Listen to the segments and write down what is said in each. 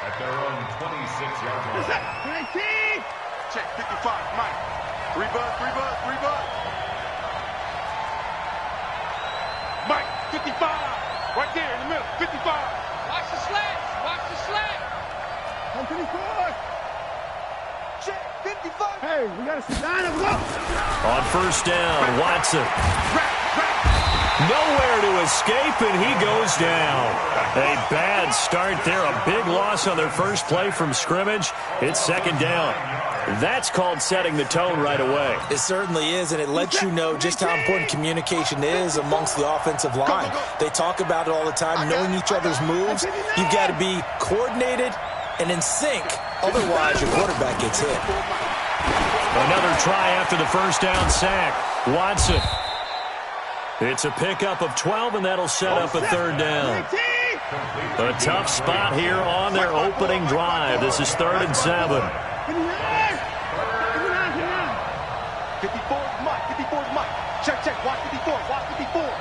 at their own 26-yard line. Check 55, Mike. 3 buzz, 3 buzz, 3 buzz. Mike, 55. Right there in the middle, 55. Watch the slats. Watch the slats. 154. Check 55. Hey, we got to sit down and go. On first down, Watson. Nowhere to escape, and he goes down. A bad start there. A big loss on their first play from scrimmage. It's second down. That's called setting the tone right away. It certainly is, and it lets you know just how important communication is amongst the offensive line. They talk about it all the time, knowing each other's moves. You've got to be coordinated and in sync. Otherwise, your quarterback gets hit. Another try after the first down sack. Watson. It's a pickup of 12, and that'll set up a third down. A tough spot here on their opening drive. This is 3rd and 7. 54's Mike. 54's Mike. Check, check. Watch 54. Watch 54.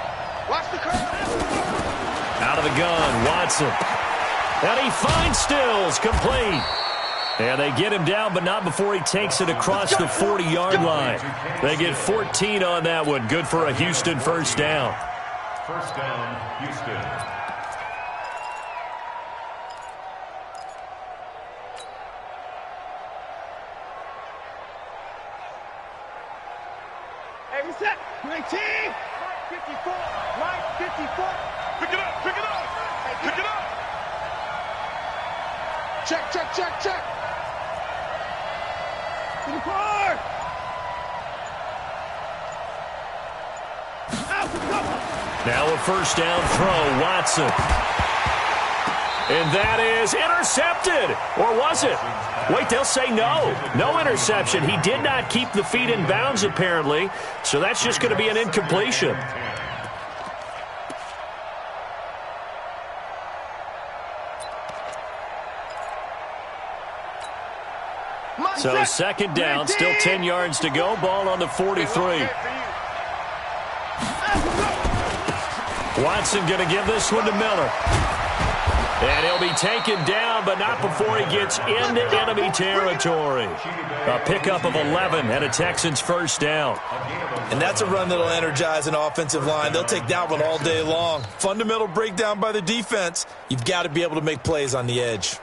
Watch the curve. Out of the gun, Watson. And he finds Stills, complete. And they get him down, but not before he takes it across the 40-yard line. They get 14 on that one. Good for a Houston first down. First down, Houston. Hey, set. 19. 54. Mike, 54. Pick it up. Pick it up. Pick it up. Check, check, check, check. 54. Now a first down throw, Watson. And that is intercepted. Or was it? Wait, they'll say no. No interception. He did not keep the feet in bounds, apparently. So that's just going to be an incompletion. So second down, still 10 yards to go. Ball on the 43. Watson going to give this one to Miller. And he'll be taken down, but not before he gets into enemy territory. A pickup of 11 and a Texans first down. And that's a run that'll energize an offensive line. They'll take that one all day long. Fundamental breakdown by the defense. You've got to be able to make plays on the edge.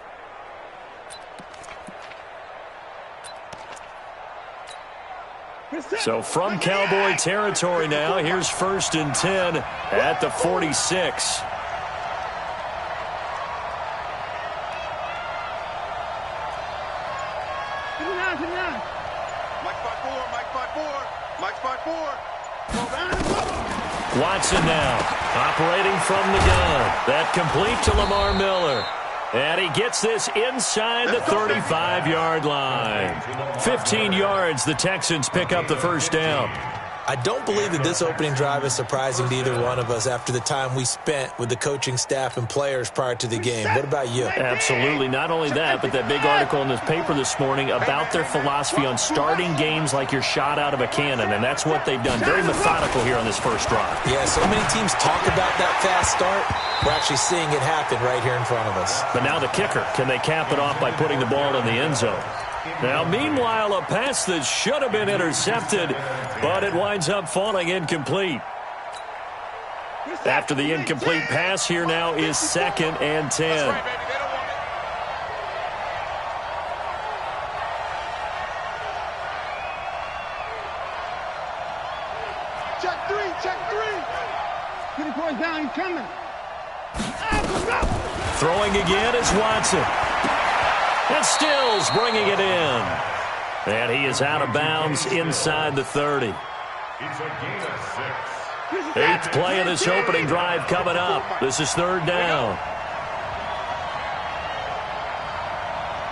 So from Cowboy territory now, here's 1st and 10 at the 46. Mike 5-4. Mike 5-4. Mike 5-4. Watson now operating from the gun. That complete to Lamar Miller. And he gets this inside the 35-yard line. 15 yards, the Texans pick up the first down. I don't believe that this opening drive is surprising to either one of us after the time we spent with the coaching staff and players prior to the game. What about you? Absolutely. Not only that, but that big article in the paper this morning about their philosophy on starting games like you're shot out of a cannon, and that's what they've done. Very methodical here on this first drive. Yeah, so many teams talk about that fast start. We're actually seeing it happen right here in front of us. But now the kicker. Can they cap it off by putting the ball in the end zone? Now, meanwhile, a pass that should have been intercepted, but it winds up falling incomplete. After the incomplete pass, here now is 2nd and 10. Check 3. Check 3. 3 points down. He's coming. Throwing again is Watson. And Stills bringing it in. And he is out of bounds inside the 30. It's a gain of 6. 8th play of this opening drive coming up. This is 3rd down.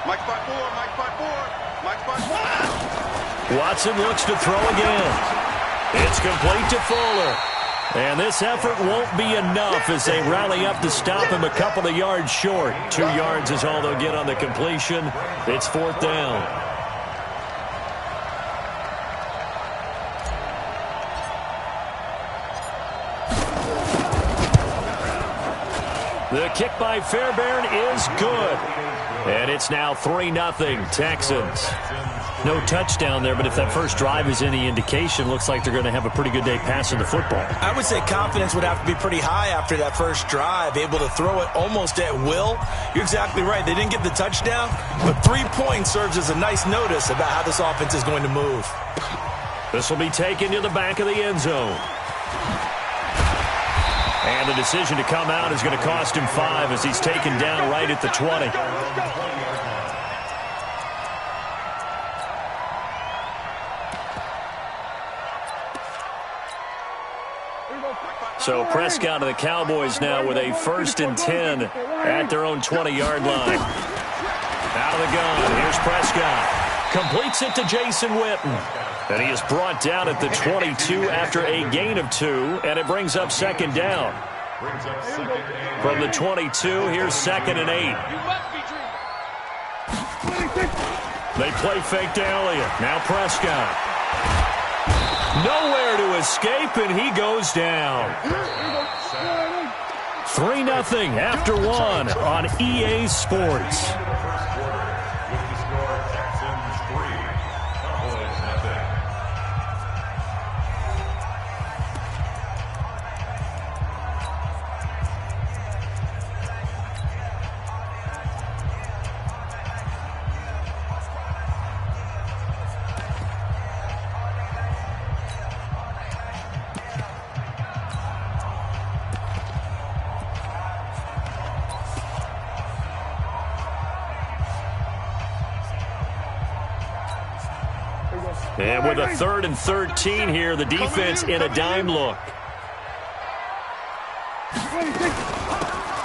Mike 5-4. Mike 5-4. Mike 5-4. Watson looks to throw again. It's complete to Fuller. And this effort won't be enough as they rally up to stop him a couple of yards short. 2 yards is all they'll get on the completion. It's 4th down. The kick by Fairbairn is good. And it's now 3-0 Texans. No touchdown there, but if that first drive is any indication, looks like they're going to have a pretty good day passing the football. I would say confidence would have to be pretty high after that first drive, able to throw it almost at will. You're exactly right. They didn't get the touchdown, but 3 points serves as a nice notice about how this offense is going to move. This will be taken to the back of the end zone. And the decision to come out is going to cost him 5 as he's taken down right at the 20. So Prescott of the Cowboys now with a 1st and 10 at their own 20-yard line. Out of the gun, here's Prescott. Completes it to Jason Witten. And he is brought down at the 22 after a gain of 2, and it brings up 2nd down. From the 22, here's 2nd and 8. They play fake to Elliott. Now Prescott. Nowhere to escape, and he goes down. 3-0 after 1 on EA Sports. And with a 3rd and 13 here, the defense in a dime look.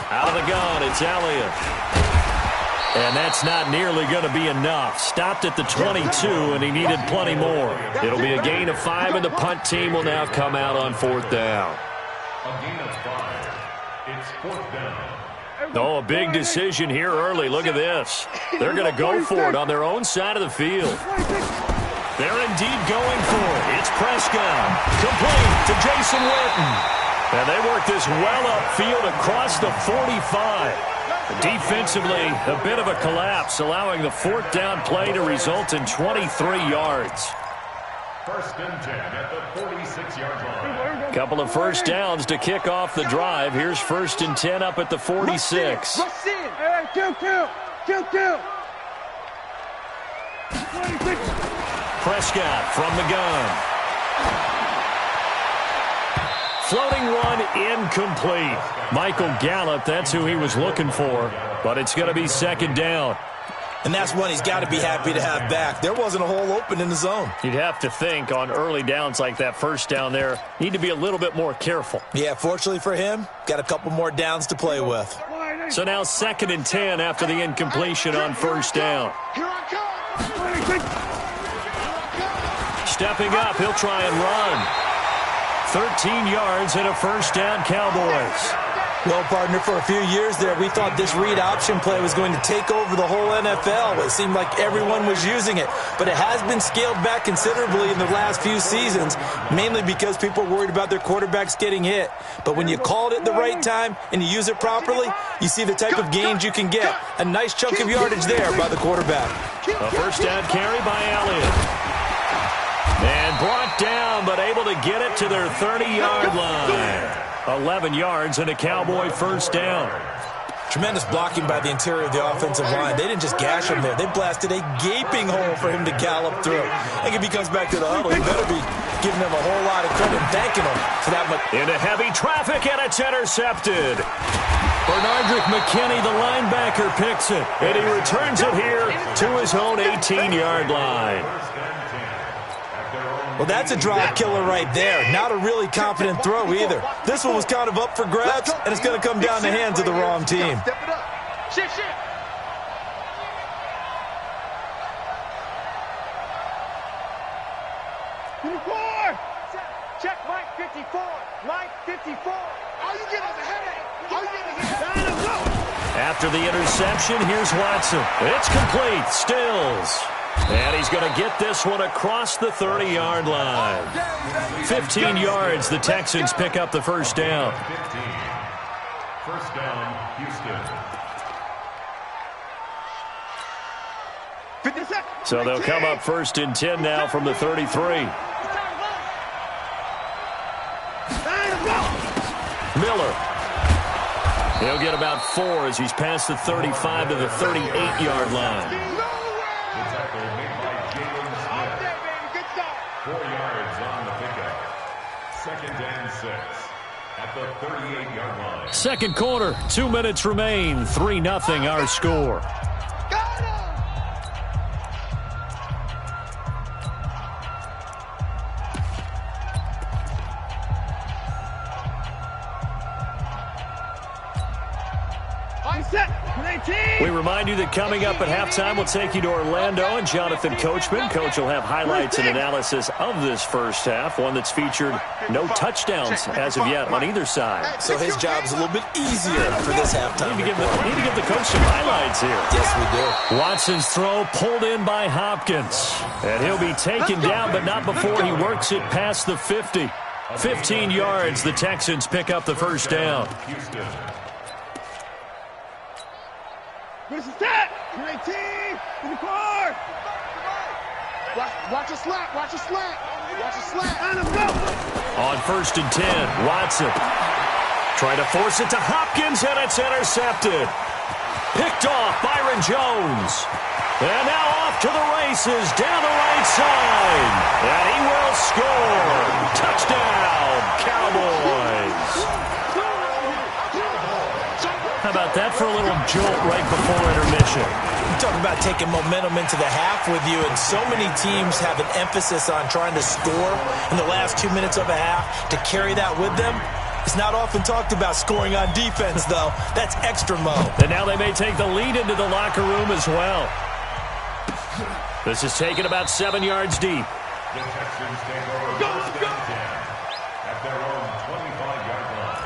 Out of the gun, it's Elliott. And that's not nearly going to be enough. Stopped at the 22, and he needed plenty more. It'll be a gain of 5, and the punt team will now come out on 4th down. A gain of 5. It's 4th down. Oh, a big decision here early. Look at this. They're going to go for it on their own side of the field. They're indeed going for it. It's Prescott. Complete to Jason Witten. And they work this well upfield across the 45. Defensively, a bit of a collapse, allowing the 4th down play to result in 23 yards. 1st and 10 at the 46-yard line. Couple of first downs to kick off the drive. Here's 1st and 10 up at the 46. Prescott from the gun. Floating one incomplete. Michael Gallup, that's who he was looking for. But it's going to be 2nd down. And that's one he's got to be happy to have back. There wasn't a hole open in the zone. You'd have to think on early downs like that first down there, need to be a little bit more careful. Yeah, fortunately for him, got a couple more downs to play with. So now 2nd and 10 after the incompletion on 1st down. Stepping up, he'll try and run. 13 yards and a 1st down, Cowboys. Well, partner, for a few years there, we thought this read option play was going to take over the whole NFL. It seemed like everyone was using it, but it has been scaled back considerably in the last few seasons, mainly because people are worried about their quarterbacks getting hit. But when you call it at the right time and you use it properly, you see the type of gains you can get. A nice chunk of yardage there by the quarterback. A 1st down carry by Elliott. And brought down, but able to get it to their 30-yard line. 11 yards and a Cowboy 1st down. Tremendous blocking by the interior of the offensive line. They didn't just gash him there. They blasted a gaping hole for him to gallop through. I think if he comes back to the huddle, he better be giving him a whole lot of credit and thanking him for that much. Into heavy traffic, and it's intercepted. Bernardrick McKinney, the linebacker, picks it. And he returns it here to his own 18-yard line. Well, that's a drive killer right there. Not a really confident throw either. This one was kind of up for grabs, and it's going to come down the hands of the wrong team. Shift. Check Mike 54. Mike 54. Are you getting a headache? Are you getting a headache? After the interception, here's Watson. It's complete. Stills. And he's going to get this one across the 30-yard line. 15 yards, the Texans pick up the 1st down. First down, Houston. So they'll come up 1st and 10 now from the 33. Miller. He'll get about 4 as he's past the 35 to the 38-yard line. The tackle made by Jalen Smith. 4 yards on the pickup. 2nd and 6 at the 38-yard line. Second quarter, 2 minutes remain. 3-0 our score. We remind you that coming up at halftime, we'll take you to Orlando and Jonathan Coachman. Coach will have highlights and analysis of this first half, one that's featured no touchdowns as of yet on either side. So his job's a little bit easier for this halftime. Need to give the coach some highlights here. Yes, we do. Watson's throw pulled in by Hopkins. And he'll be taken down, but not before he works it past the 50. 15 yards, the Texans pick up the first down. Houston. Where's the stat? 19, 24. Watch a slant. Watch a slant. Watch a slant. On him, go. On 1st and 10, Watson trying to force it to Hopkins, and it's intercepted. Picked off Byron Jones. And now off to the races down the right side. And he will score. Touchdown, Cowboys. How about that for a little jolt right before intermission? You talk about taking momentum into the half with you, and so many teams have an emphasis on trying to score in the last 2 minutes of a half to carry that with them. It's not often talked about scoring on defense, though. That's extra mode. And now they may take the lead into the locker room as well. This is taken about 7 yards deep. The Texans take over 1st and 10 at their own 25-yard line.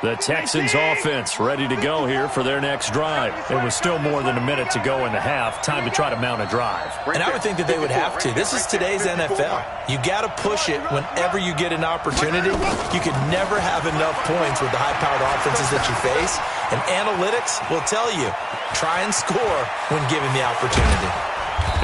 The Texans offense ready to go here for their next drive. It was still more than a minute to go in the half. Time to try to mount a drive. And I would think that they would have to. This is today's NFL. You got to push it whenever you get an opportunity. You can never have enough points with the high-powered offenses that you face. And analytics will tell you, try and score when given the opportunity.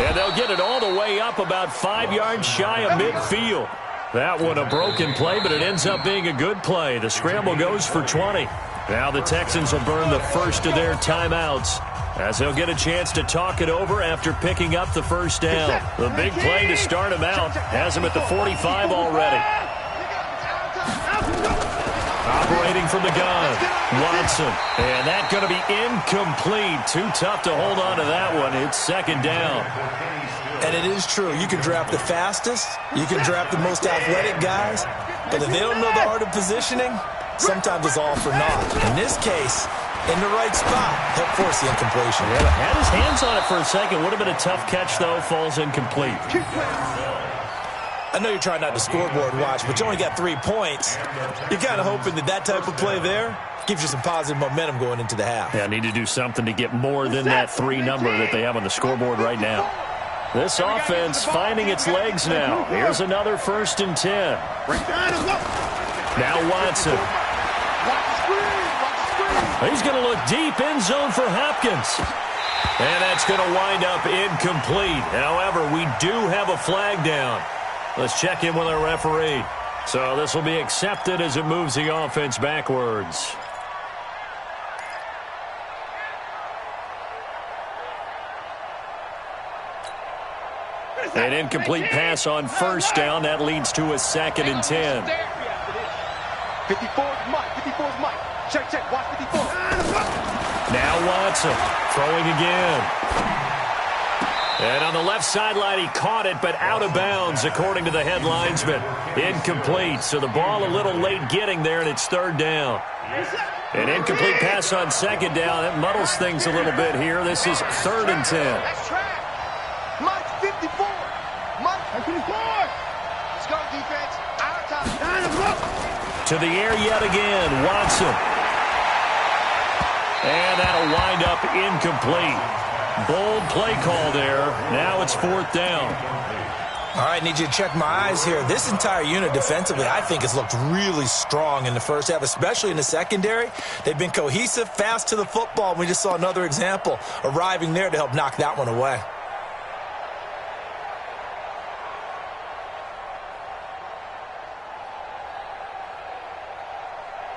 And they'll get it all the way up about 5 yards shy of midfield. That one a broken play, but it ends up being a good play. The scramble goes for 20. Now the Texans will burn the first of their timeouts as they'll get a chance to talk it over after picking up the first down. The big play to start him out has him at the 45 already. Operating from the gun, Watson. And that's going to be incomplete. Too tough to hold on to that one. It's 2nd down. And it is true. You can draft the fastest. You can draft the most athletic guys. But if they don't know the art of positioning, sometimes it's all for naught. In this case, in the right spot, he'll force the incompletion. Yeah, had his hands on it for a second. Would have been a tough catch, though. Falls incomplete. I know you're trying not to scoreboard watch, but you only got 3 points. You're kind of hoping that that type of play there gives you some positive momentum going into the half. Yeah, need to do something to get more than that 3 number that they have on the scoreboard right now. This offense finding its legs now. Here's another 1st and 10. Now Watson. He's going to look deep end zone for Hopkins. And that's going to wind up incomplete. However, we do have a flag down. Let's check in with our referee. So this will be accepted as it moves the offense backwards. An incomplete pass on 1st down. That leads to a 2nd and 10. 54's Mike. 54's Mike. Check, check. Watch 54. Now Watson throwing again. And on the left sideline, he caught it, but out of bounds, according to the head linesman. Incomplete. So the ball a little late getting there, and it's 3rd down. An incomplete pass on 2nd down. That muddles things a little bit here. This is 3rd and 10. That's track. Mike 54. Mike 54. Let's go, defense. Out of time. To the air yet again, Watson. And that'll wind up incomplete. Bold play call there. Now it's 4th down. All right, need you to check my eyes here. This entire unit defensively, I think, has looked really strong in the first half, especially in the secondary. They've been cohesive, fast to the football. We just saw another example arriving there to help knock that one away.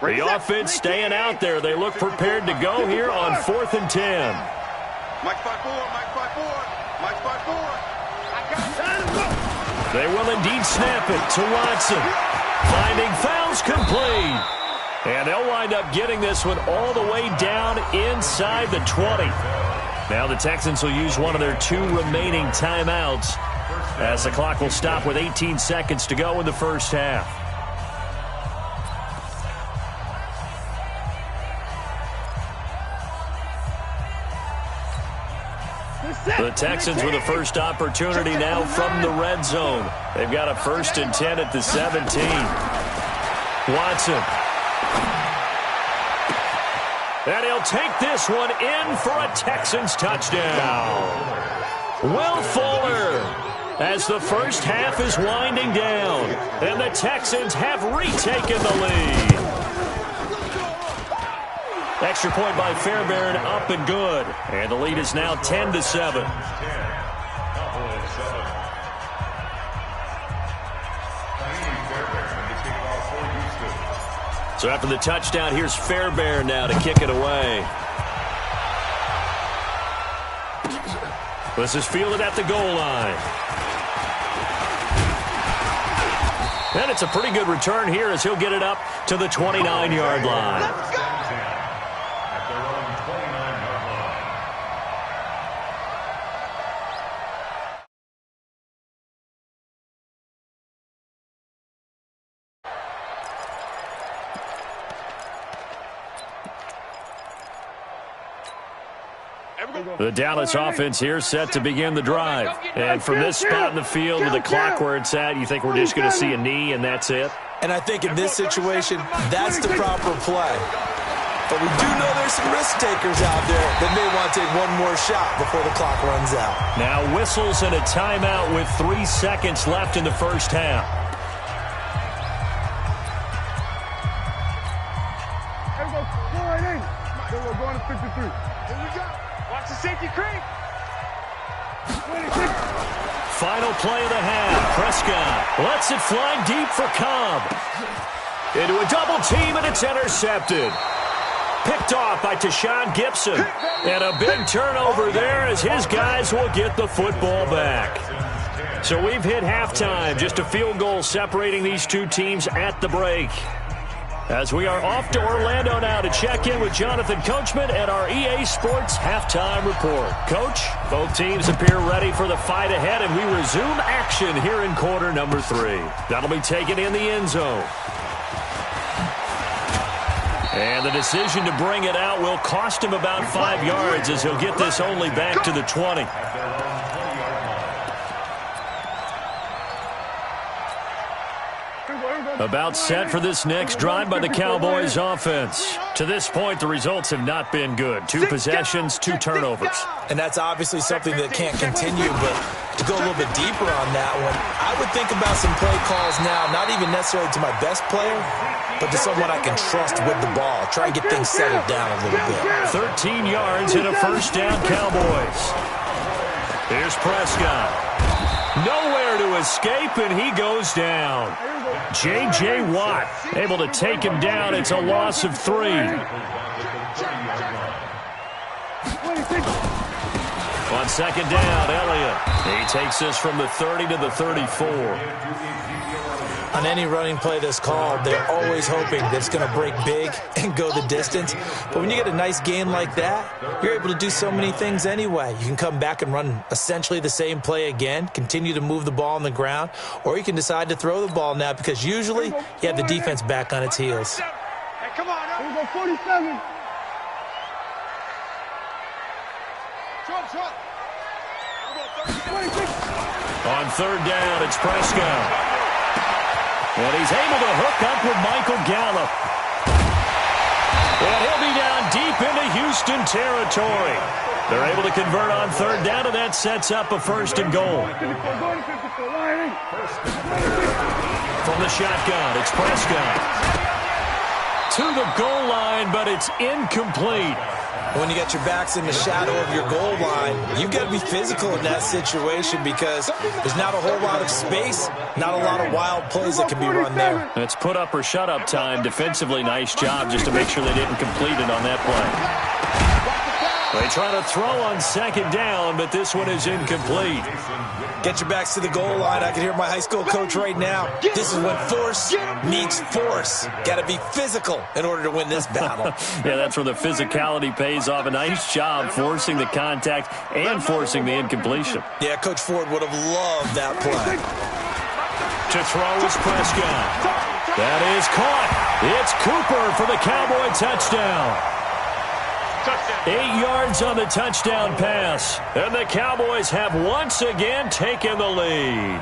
The offense staying out there. They look prepared to go here on 4th and 10. Mike 5-4, Mike 5-4, Mike 5-4. They will indeed snap it to Watson. Finding fouls complete. And they'll wind up getting this one all the way down inside the 20. Now the Texans will use one of their 2 remaining timeouts as the clock will stop with 18 seconds to go in the first half. The Texans with the first opportunity now from the red zone. They've got a 1st and 10 at the 17. Watson. And he'll take this one in for a Texans touchdown. Will Fuller, as the first half is winding down, and the Texans have retaken the lead. Extra point by Fairbairn, up and good. And the lead is now 10-7. So after the touchdown, here's Fairbairn now to kick it away. This is fielded at the goal line. And it's a pretty good return here as he'll get it up to the 29-yard line. The Dallas offense here set to begin the drive. And from this spot in the field with the clock where it's at, you think we're just going to see a knee and that's it? And I think in this situation, that's the proper play. But we do know there's some risk takers out there that may want to take one more shot before the clock runs out. Now whistles and a timeout with 3 seconds left in the first half. Here we go. Go right in. Here we go. Go on to 53. Here we go. Watch the safety creep. 26. Final play of the half. Prescott lets it fly deep for Cobb. Into a double team, and it's intercepted. Picked off by Tashawn Gibson. And a big turnover there as his guys will get the football back. So we've hit halftime. Just a field goal separating these two teams at the break. As we are off to Orlando now to check in with Jonathan Coachman at our EA Sports Halftime Report. Coach, both teams appear ready for the fight ahead, and we resume action here in quarter number 3. That'll be taken in the end zone. And the decision to bring it out will cost him about 5 yards as he'll get this only back to the 20. About set for this next drive by the Cowboys offense. To this point, the results have not been good. 2 possessions, 2 turnovers. And that's obviously something that can't continue, but to go a little bit deeper on that one, I would think about some play calls now, not even necessarily to my best player, but to someone I can trust with the ball. Try and get things settled down a little bit. 13 yards and a first down, Cowboys. Here's Prescott. Nowhere to escape, and he goes down. J.J. Watt able to take him down. It's a loss of 3. On second down, Elliott. He takes this from the 30 to the 34. On any running play that's called, they're always hoping that it's going to break big and go the distance. But when you get a nice gain like that, you're able to do so many things anyway. You can come back and run essentially the same play again, continue to move the ball on the ground, or you can decide to throw the ball now because usually you have the defense back on its heels. Hey, come on. Here we go, 47. Trump. 26. On third down, it's Prescott. And he's able to hook up with Michael Gallup. And he'll be down deep into Houston territory. They're able to convert on third down, and that sets up a 1st and goal. From the shotgun, it's Prescott. To the goal line, but it's incomplete. When you got your backs in the shadow of your goal line, you've got to be physical in that situation because there's not a whole lot of space, not a lot of wild plays that can be run there. It's put up or shut up time. Defensively, nice job just to make sure they didn't complete it on that play. They try to throw on 2nd down, but this one is incomplete. Get your backs to the goal line. I can hear my high school coach right now. This is when force meets force. Got to be physical in order to win this battle. Yeah, that's where the physicality pays off. A nice job forcing the contact and forcing the incompletion. Yeah, Coach Ford would have loved that play. To throw is Prescott. That is caught. It's Cooper for the Cowboy touchdown. 8 yards on the touchdown pass. And the Cowboys have once again taken the lead.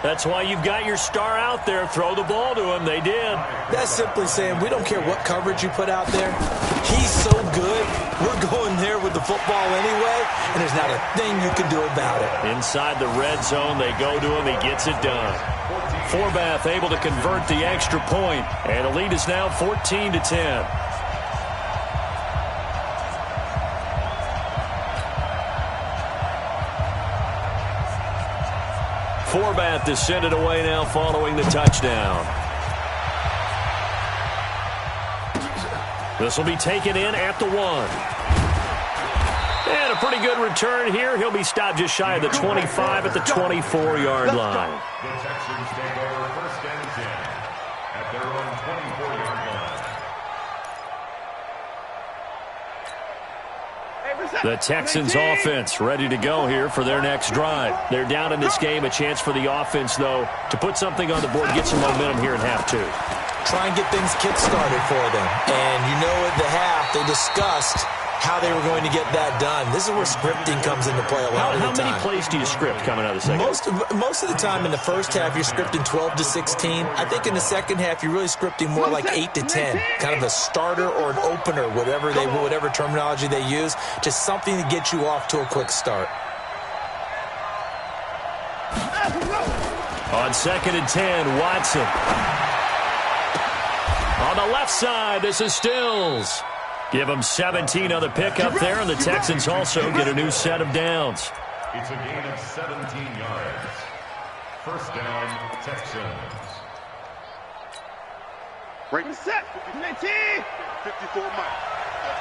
That's why you've got your star out there. Throw the ball to him. They did. That's simply saying we don't care what coverage you put out there. He's so good. We're going there with the football anyway, and there's not a thing you can do about it. Inside the red zone, they go to him. He gets it done. Forbath able to convert the extra point, and the lead is now 14-10. Forbath is sent it away now following the touchdown. This will be taken in at the 1. And a pretty good return here. He'll be stopped just shy of the 25 at the 24-yard line. The Texans take over 1st and 10 at their own 24-yard line. The Texans offense ready to go here for their next drive. They're down in this game. A chance for the offense, though, to put something on the board, get some momentum here in half 2. Try and get things kick-started for them. And you know at the half, they discussed how they were going to get that done. This is where scripting comes into play a lot of the time. How many plays do you script coming out of the second? Most of the time in the first half, you're scripting 12 to 16. I think in the second half, you're really scripting more like 8 to 10. Kind of a starter or an opener, whatever terminology they use. Just something to get you off to a quick start. On 2nd and 10, Watson. On the left side, this is Stills. Give them 17 on the pickup there, and the Texans also get a new set of downs. It's a gain of 17 yards. 1st down, Texans. Break the set. 54 Mike.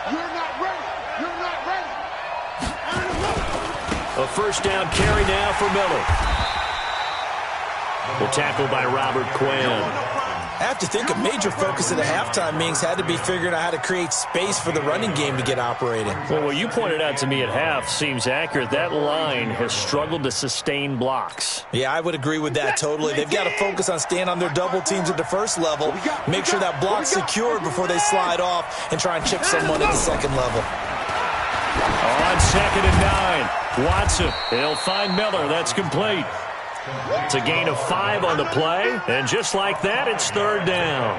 You're not ready. You're not ready. A 1st down carry now for Miller. The tackle by Robert Quinn. I have to think a major focus of the halftime meetings had to be figuring out how to create space for the running game to get operating. Well, what you pointed out to me at half seems accurate. That line has struggled to sustain blocks. Yeah, I would agree with that totally. They've got to focus on staying on their double teams at the first level, make sure that block's secured before they slide off and try and chip someone at the second level. On 2nd and 9, Watson. He'll find Miller. That's complete. It's a gain of 5 on the play, and just like that, it's 3rd down.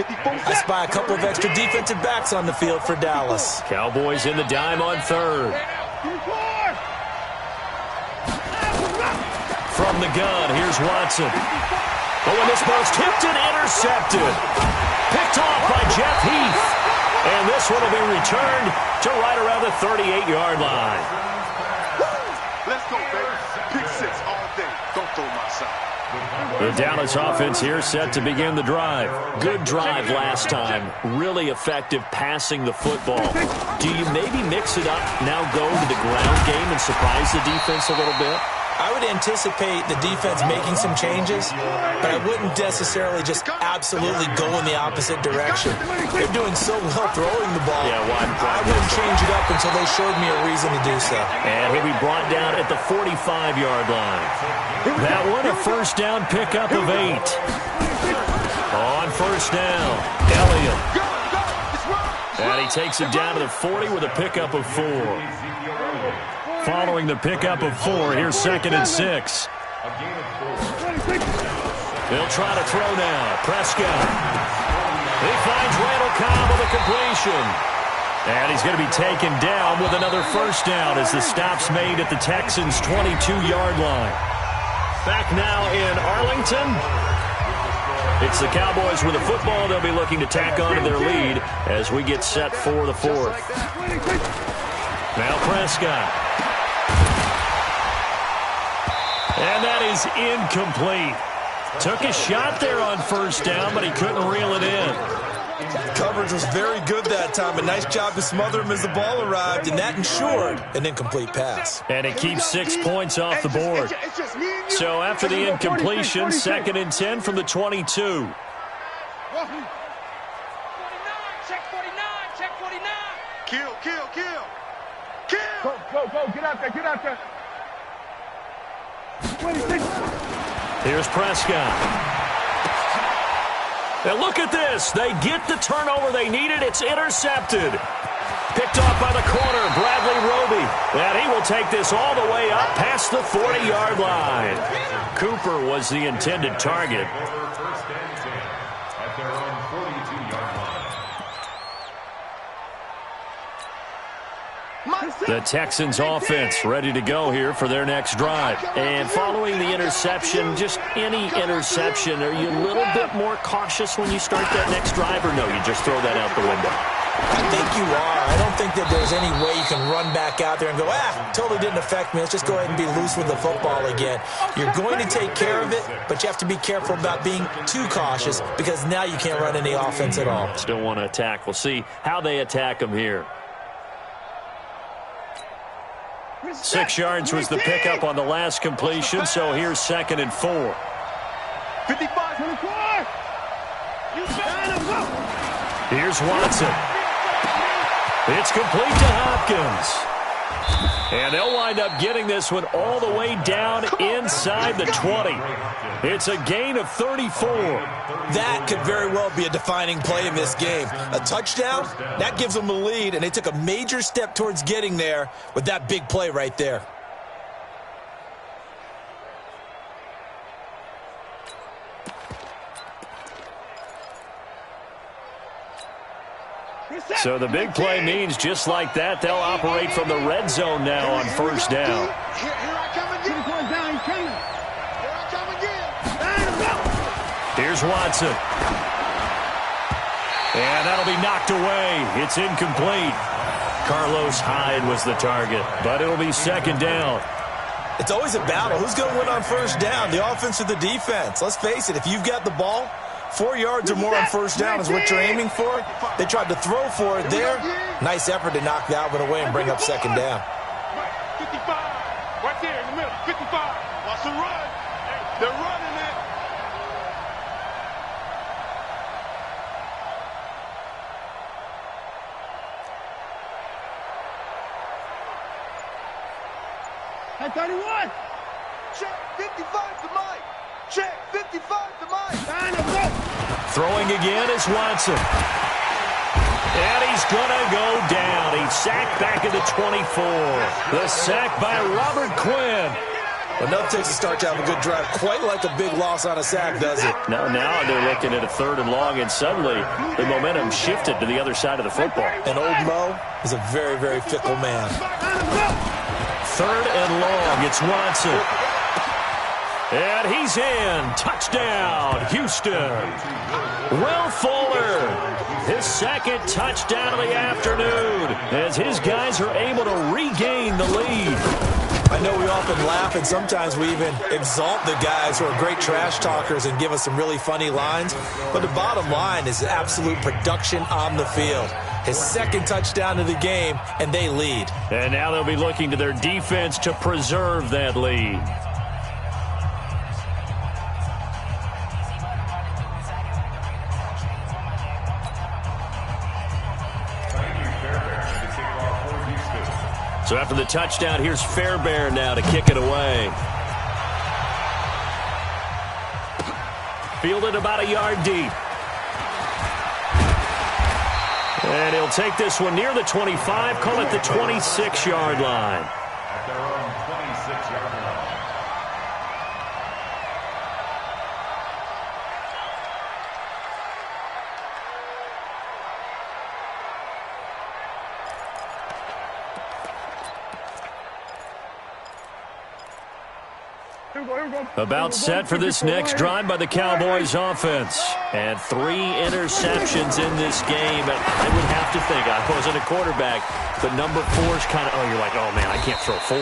I spy a couple of extra defensive backs on the field for Dallas. Cowboys in the dime on 3rd. From the gun, here's Watson. Oh, and this ball's tipped and intercepted. Picked off by Jeff Heath. And this one will be returned to right around the 38-yard line. Let's go, baby. Pick 6 all day. Don't throw my side. The Dallas offense here set to begin the drive. Good drive last time. Really effective passing the football. Do you maybe mix it up, now go to the ground game and surprise the defense a little bit? I would anticipate the defense making some changes, but I wouldn't necessarily just absolutely go in the opposite direction. They're doing so well throwing the ball. Yeah, I wouldn't change it up until they showed me a reason to do so. And he'll be brought down at the 45-yard line. That one, a 1st down pickup of 8. On 1st down, Elliott. And he takes it down to the 40 with a pickup of 4. Following the pickup of 4, here's 2nd and 6. He'll try to throw now. Prescott. He finds Randall Cobb with a completion. And he's going to be taken down with another first down as the stop's made at the Texans' 22-yard line. Back now in Arlington. It's the Cowboys with the football. They'll be looking to tack on to their lead as we get set for the fourth. Now Prescott. And that is incomplete. Took a shot there on first down, but he couldn't reel it in. Coverage was very good that time. A nice job to smother him as the ball arrived, and that ensured an incomplete pass. And it keeps 6 points off the board. So after the incompletion, 2nd and 10 from the 22. 49, check 49, check 49. Kill. Go, get out there. 26. Here's Prescott. And look at this. They get the turnover they needed. It's intercepted. Picked off by the corner, Bradley Roby. And he will take this all the way up past the 40-yard line. Cooper was the intended target. First and 10 at their own 42-yard line. The Texans offense ready to go here for their next drive. And following the interception, just any interception, are you a little bit more cautious when you start that next drive, or no, you just throw that out the window? I think you are. I don't think that there's any way you can run back out there and go, totally didn't affect me. Let's just go ahead and be loose with the football again. You're going to take care of it, but you have to be careful about being too cautious because now you can't run any offense at all. Still want to attack. We'll see how they attack them here. 6 yards was the pickup on the last completion, so here's 2nd and 4. 55, 24. Here's Watson. It's complete to Hopkins. And they'll wind up getting this one all the way down inside the 20. It's a gain of 34. That could very well be a defining play in this game. A touchdown, that gives them the lead, and they took a major step towards getting there with that big play right there. So the big play means just like that, they'll operate from the red zone now on first down. Here I come again. Down, he's coming. Here I come again. Here's Watson. And that'll be knocked away. It's incomplete. Carlos Hyde was the target, but it'll be 2nd down. It's always a battle. Who's going to win on first down, the offense or the defense? Let's face it, if you've got the ball, 4 yards or more on first down is what you're aiming for. They tried to throw for it there. Nice effort to knock that one away and bring up 2nd down. 55. Right there in the middle. 55. Watch the run. They're running it. Hey, 31. Check 55 to Mike. Check 55 to Mike. Throwing again is Watson. And he's going to go down. He's sacked back at the 24. The sack by Robert Quinn. Enough takes to start to have a good drive. Quite like a big loss on a sack, does it? Now they're looking at a 3rd and long, and suddenly the momentum shifted to the other side of the football. And old Mo is a very, very fickle man. 3rd and long. It's Watson. And he's in. Touchdown, Houston. Will Fuller, his 2nd touchdown of the afternoon, as his guys are able to regain the lead. I know we often laugh, and sometimes we even exalt the guys who are great trash talkers and give us some really funny lines. But the bottom line is absolute production on the field. His 2nd touchdown of the game, and they lead. And now they'll be looking to their defense to preserve that lead. So after the touchdown, here's Fairbairn now to kick it away. Fielded about a yard deep. And he'll take this one near the 25, call it the 26-yard line. At their own 26-yard line. About set for this next drive by the Cowboys offense. And 3 interceptions in this game. And I would have to think, I wasn't a quarterback, but number 4 is kind of, you're like, oh, man, I can't throw 4.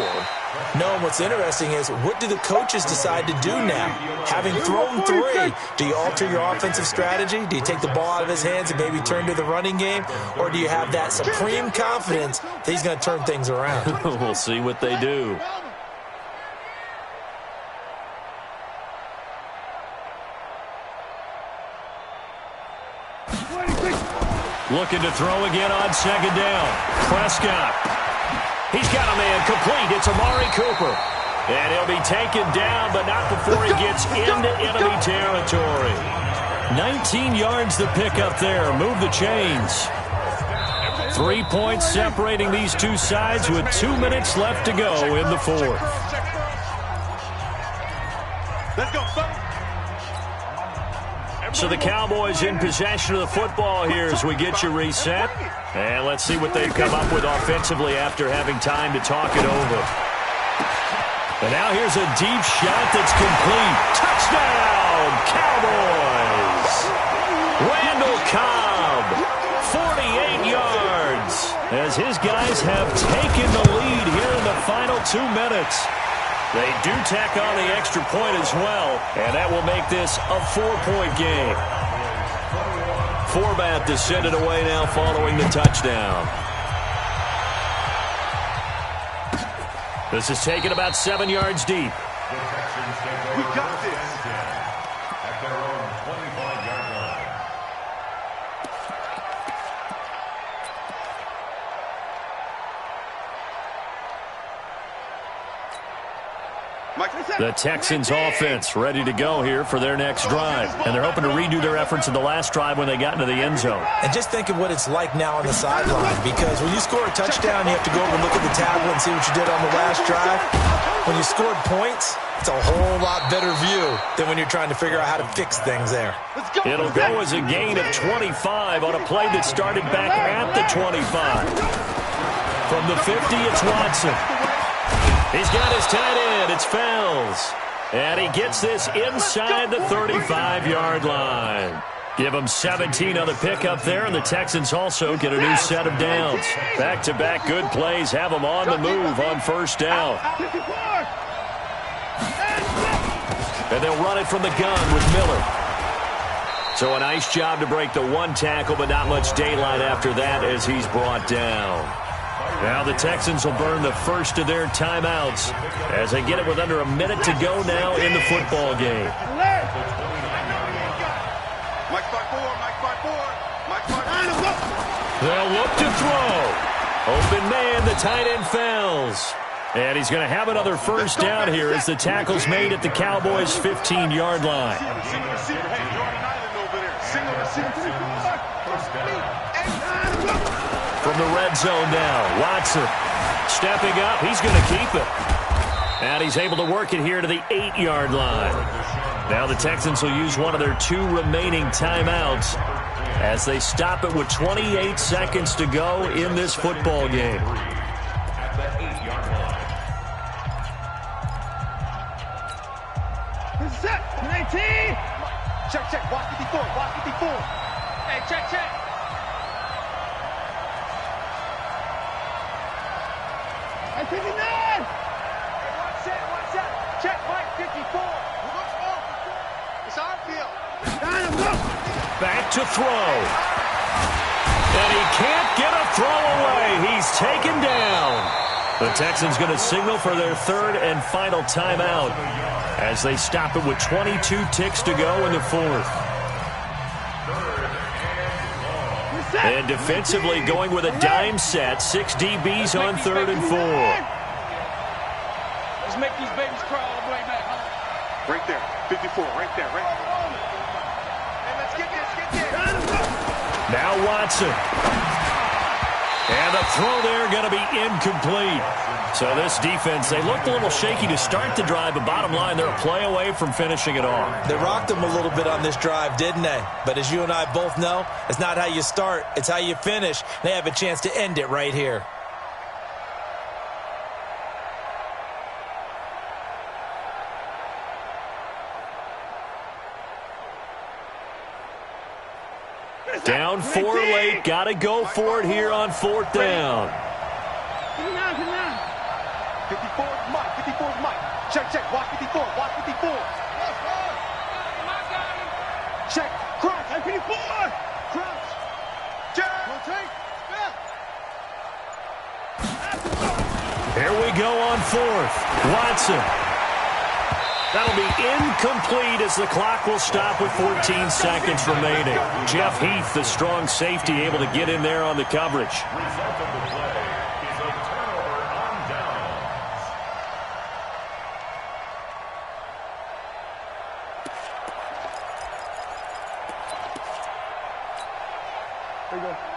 No, and what's interesting is, what do the coaches decide to do now? Having thrown 3, do you alter your offensive strategy? Do you take the ball out of his hands and maybe turn to the running game? Or do you have that supreme confidence that he's going to turn things around? We'll see what they do. Looking to throw again on second down. Prescott. He's got a man complete. It's Amari Cooper. And he'll be taken down, but not before he gets into enemy territory. 19 yards to pick up there. Move the chains. 3 points separating these two sides with 2 minutes left to go in the fourth. Let's go, son. So the Cowboys in possession of the football here as we get you reset. And let's see what they've come up with offensively after having time to talk it over. And now here's a deep shot that's complete. Touchdown, Cowboys! Randall Cobb, 48 yards, as his guys have taken the lead here in the final 2 minutes. They do tack on the extra point as well, and that will make this a 4-point game. Forbath to send it away now following the touchdown. This is taken about 7 yards deep. We got this. At their own 25-yard line. The Texans offense ready to go here for their next drive. And they're hoping to redo their efforts in the last drive when they got into the end zone. And just think of what it's like now on the sideline, because when you score a touchdown, you have to go over and look at the tablet and see what you did on the last drive. When you scored points, it's a whole lot better view than when you're trying to figure out how to fix things there. It'll go as a gain of 25 on a play that started back at the 25. From the 50, it's Watson. He's got his tight end. It's Fells. And he gets this inside the 35-yard line. Give him 17 on the pickup there, and the Texans also get a new set of downs. Back-to-back good plays have them on the move on first down. And they'll run it from the gun with Miller. So a nice job to break the 1 tackle, but not much daylight after that as he's brought down. Now the Texans will burn the first of their timeouts as they get it with under a minute to go now in the football game. They'll look to throw. Open man, the tight end Fells. And he's going to have another first down here as the tackle's made at the Cowboys' 15-yard line. From the red zone now, Watson stepping up. He's going to keep it. And he's able to work it here to the 8-yard line. Now the Texans will use one of their 2 remaining timeouts as they stop it with 28 seconds to go in this football game. At the 8-yard line. Set. 19. Check. Watch 54. Hey, check. I 59. One set. Check, Mike, 54. It's our field. Back to throw. And he can't get a throw away. He's taken down. The Texans going to signal for their 3rd and final timeout as they stop it with 22 ticks to go in the 4th. And defensively going with a dime set. 6 DBs on 3rd and 4. Let's make these babies crawl all the way back home. Right there. 54. Right there. Hey, let's get this. Now Watson. And the throw there going to be incomplete. So this defense, they looked a little shaky to start the drive, but bottom line, they're a play away from finishing it off. They rocked them a little bit on this drive, didn't they? But as you and I both know, it's not how you start, it's how you finish. They have a chance to end it right here. Down 4 late. Got to go for it here on 4th down. 54 is Mike. 54 is Mike. Check, check. Watch 54. Watch 54. Check. Crouch. 54. Crouch. Check. Rotate. Here we go on 4th. Watson. That'll be incomplete as the clock will stop with 14 seconds remaining. Jeff Heath, the strong safety, able to get in there on the coverage. Result of the play is a turnover on downs.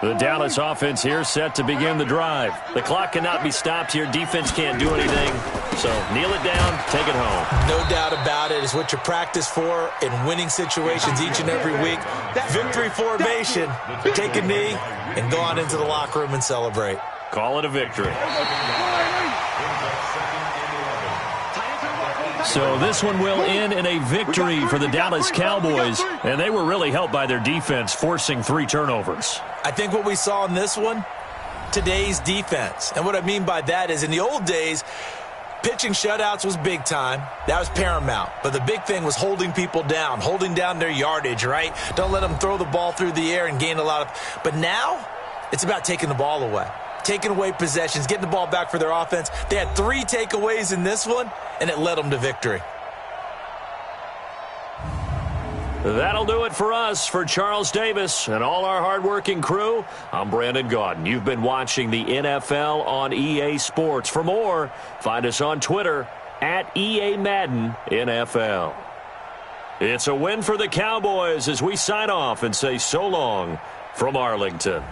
The Dallas offense here set to begin the drive. The clock cannot be stopped here. Defense can't do anything. So kneel it down, take it home. No doubt about it. It's what you practice for in winning situations each and every week. Victory formation. Take a knee and go on into the locker room and celebrate. Call it a victory. So this one will end in a victory for the Dallas Cowboys, and they were really helped by their defense, forcing 3 turnovers. I think what we saw in this one, today's defense. And what I mean by that is in the old days, pitching shutouts was big time. That was paramount. But the big thing was holding people down, holding down their yardage, right? Don't let them throw the ball through the air and gain a lot of... But now, it's about taking the ball away. Taking away possessions, getting the ball back for their offense. They had 3 takeaways in this one, and it led them to victory. That'll do it for us. For Charles Davis and all our hardworking crew, I'm Brandon Gaudin. You've been watching the NFL on EA Sports. For more, find us on Twitter at EA Madden NFL. It's a win for the Cowboys as we sign off and say so long from Arlington.